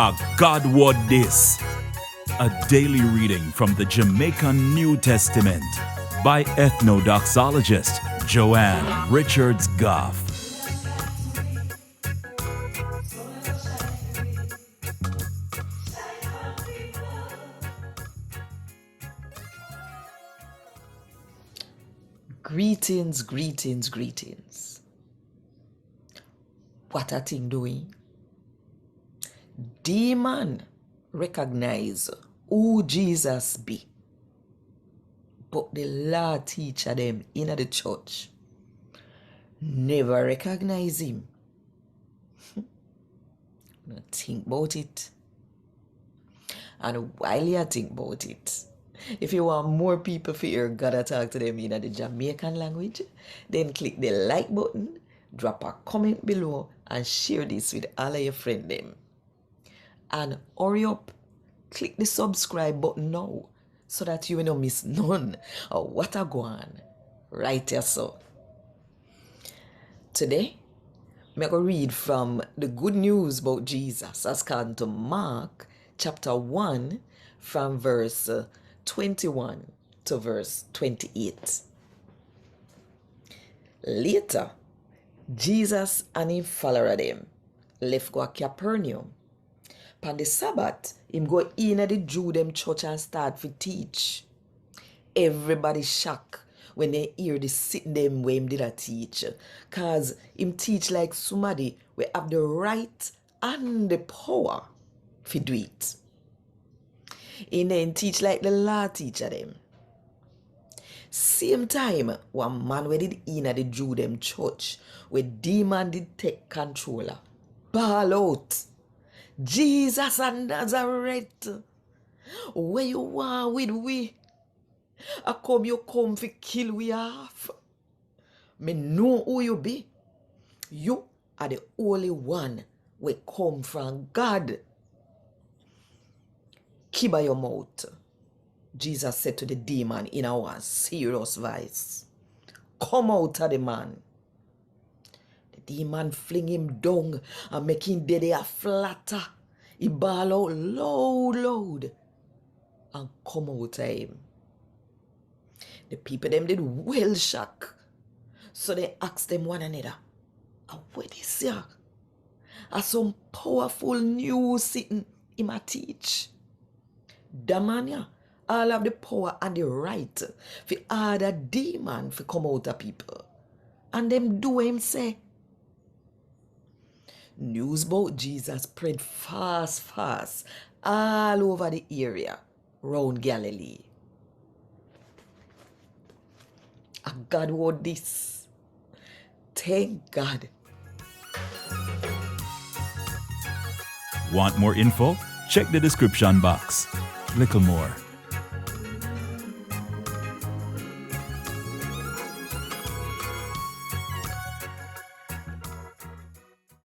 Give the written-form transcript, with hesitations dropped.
A God Word This, a daily reading from the Jamaican New Testament by Ethnodoxologist Joanne Richards Goffe. Greetings, greetings, greetings. What a thing doing? Demon recognize who Jesus be, but the law teacher them in the church never recognize him. Think about it. And while you think about it, if you want more people to hear God talk to them in the Jamaican language, then click the like button, drop a comment below, and share this with all of your friends them. And hurry up, click the subscribe button now, so that you will not miss none of what I go on right here. So today, I'm going to read from the good news about Jesus as according to Mark chapter 1 from verse 21 to verse 28. Later, Jesus and him follower them left go to Capernaum. On the Sabbath, him go in at the Jew them church and start to teach. Everybody shocked when they hear the sitting them where him did a teach. Cause him teach like somebody we have the right and the power to do it. He then teach like the law teacher them. Same time, one man we did in at the Jew them church where demon did take controller. Ball out. Jesus of Nazareth, where you want with we? I come you come to kill we off. Me know who you be. You are the only one we come from God. Keep by your mouth, Jesus said to the demon in a serious voice. Come out of the man. The demon fling him down and make him dead a flatter. He bawl out loud and come out of him. The people them did well shock. So they asked them one another, what is here? Are some powerful news sitting him a teach? The man ya, all have the power and the right for other demon to come out of people. And them do him say. News about Jesus spread fast all over the area round Galilee. A God word this. Thank God. Want more info? Check the description box. Little more.